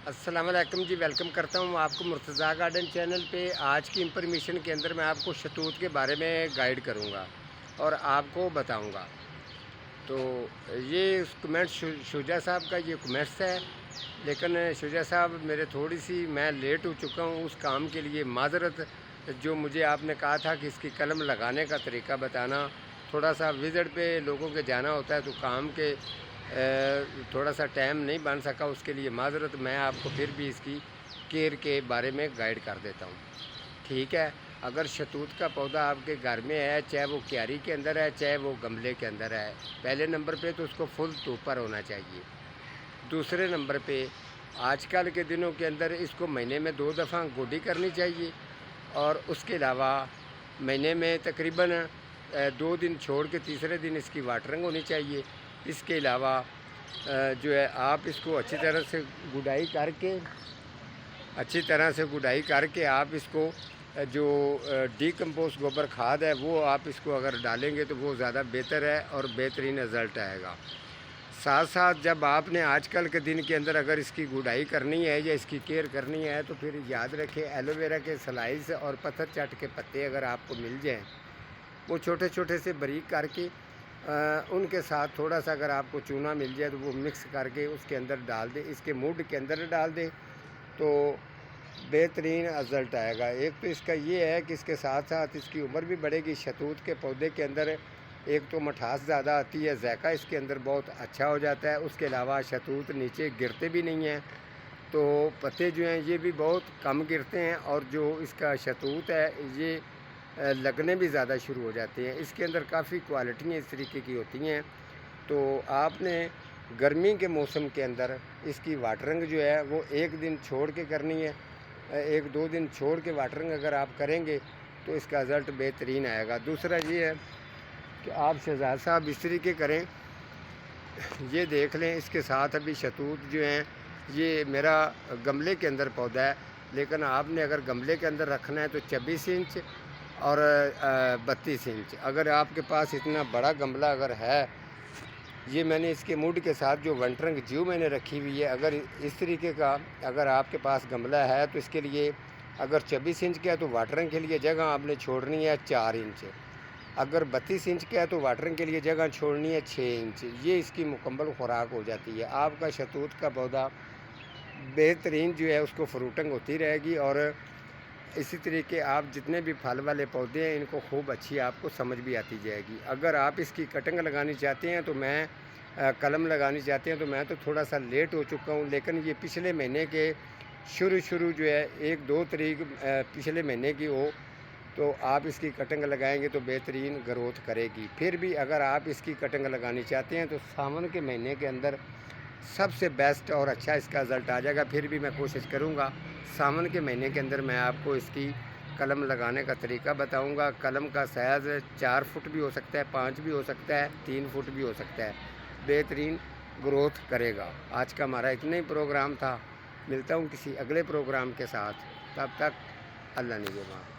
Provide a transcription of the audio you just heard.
السلام علیکم جی، ویلکم کرتا ہوں آپ کو مرتضیٰ گارڈن چینل پہ۔ آج کی انفارمیشن کے اندر میں آپ کو شہتوت کے بارے میں گائیڈ کروں گا اور آپ کو بتاؤں گا۔ تو یہ کمنٹ شجاع صاحب کا یہ کمنٹس ہے، لیکن شجاع صاحب میرے تھوڑی سی میں لیٹ ہو چکا ہوں اس کام کے لیے، معذرت۔ جو مجھے آپ نے کہا تھا کہ اس کی قلم لگانے کا طریقہ بتانا، تھوڑا سا وزٹ پہ لوگوں کے جانا ہوتا ہے تو کام کے تھوڑا سا ٹائم نہیں بن سکا، اس کے لیے معذرت۔ میں آپ کو پھر بھی اس کی کیئر کے بارے میں گائیڈ کر دیتا ہوں، ٹھیک ہے۔ اگر شہتوت کا پودا آپ کے گھر میں ہے، چاہے وہ کیاری کے اندر ہے چاہے وہ گملے کے اندر ہے، پہلے نمبر پہ تو اس کو فل دھوپ پر ہونا چاہیے۔ دوسرے نمبر پہ آج کل کے دنوں کے اندر اس کو مہینے میں 2 دفعہ گوڈی کرنی چاہیے، اور اس کے علاوہ مہینے میں تقریباً 2 دن چھوڑ کے تیسرے دن اس کی واٹرنگ ہونی چاہیے۔ اس کے علاوہ جو ہے آپ اس کو اچھی طرح سے گڈائی کر کے آپ اس کو جو ڈی کمپوز گوبر کھاد ہے وہ آپ اس کو اگر ڈالیں گے تو وہ زیادہ بہتر ہے اور بہترین رزلٹ آئے گا۔ ساتھ ساتھ جب آپ نے آج کل کے دن کے اندر اگر اس کی گڈائی کرنی ہے یا اس کی کیئر کرنی ہے تو پھر یاد رکھیں ایلو ویرا کے سلائس اور پتھر چٹ کے پتے اگر آپ کو مل جائیں، وہ چھوٹے چھوٹے سے باریک کر کے ان کے ساتھ تھوڑا سا اگر آپ کو چونا مل جائے تو وہ مکس کر کے اس کے اندر ڈال دیں، اس کے موڈ کے اندر ڈال دیں تو بہترین رزلٹ آئے گا۔ ایک تو اس کا یہ ہے کہ اس کے ساتھ ساتھ اس کی عمر بھی بڑھے گی۔ شہتوت کے پودے کے اندر ایک تو مٹھاس زیادہ آتی ہے، ذائقہ اس کے اندر بہت اچھا ہو جاتا ہے۔ اس کے علاوہ شہتوت نیچے گرتے بھی نہیں ہیں، تو پتے جو ہیں یہ بھی بہت کم گرتے ہیں، اور جو اس کا شہتوت ہے یہ لگنے بھی زیادہ شروع ہو جاتے ہیں۔ اس کے اندر کافی کوالٹیاں اس طریقے کی ہوتی ہیں۔ تو آپ نے گرمی کے موسم کے اندر اس کی واٹرنگ جو ہے وہ 1 دن چھوڑ کے کرنی ہے، 1-2 دن چھوڑ کے واٹرنگ اگر آپ کریں گے تو اس کا رزلٹ بہترین آئے گا۔ دوسرا یہ ہے کہ آپ شہزاد صاحب اس طریقے کریں، یہ دیکھ لیں اس کے ساتھ ابھی شہتوت جو ہیں یہ میرا گملے کے اندر پودا ہے، لیکن آپ نے اگر گملے کے اندر رکھنا ہے تو 26 انچ اور 32 انچ۔ اگر آپ کے پاس اتنا بڑا گملہ اگر ہے، یہ میں نے اس کے موڈ کے ساتھ جو ونٹرنگ جیو میں نے رکھی ہوئی ہے، اگر اس طریقے کا اگر آپ کے پاس گملہ ہے تو اس کے لیے اگر 26 انچ کا ہے تو واٹرنگ کے لیے جگہ آپ نے چھوڑنی ہے 4 انچ، اگر 32 انچ کا ہے تو واٹرنگ کے لیے جگہ چھوڑنی ہے 6 انچ۔ یہ اس کی مکمل خوراک ہو جاتی ہے۔ آپ کا شہتوت کا پودا بہترین جو ہے اس کو فروٹنگ ہوتی رہے گی، اور اسی طریقے آپ جتنے بھی پھل والے پودے ہیں ان کو خوب اچھی آپ کو سمجھ بھی آتی جائے گی۔ اگر آپ اس کی کٹنگ لگانی چاہتے ہیں تو میں قلم لگانی چاہتے ہیں تو میں تو تھوڑا سا لیٹ ہو چکا ہوں، لیکن یہ پچھلے مہینے کے شروع جو ہے 1-2 تاریخ پچھلے مہینے کی ہو تو آپ اس کی کٹنگ لگائیں گے تو بہترین گروتھ کرے گی۔ پھر بھی اگر آپ اس کی کٹنگ لگانی چاہتے ہیں تو ساون کے مہینے کے اندر سب سے بیسٹ اور اچھا اس کا رزلٹ آ جائے گا۔ پھر بھی میں کوشش کروں گا ساون کے مہینے کے اندر میں آپ کو اس کی قلم لگانے کا طریقہ بتاؤں گا۔ قلم کا سائز 4 فٹ بھی ہو سکتا ہے، 5 بھی ہو سکتا ہے، 3 فٹ بھی ہو سکتا ہے، بہترین گروتھ کرے گا۔ آج کا ہمارا اتنا ہی پروگرام تھا، ملتا ہوں کسی اگلے پروگرام کے ساتھ، تب تک اللہ نگہبان۔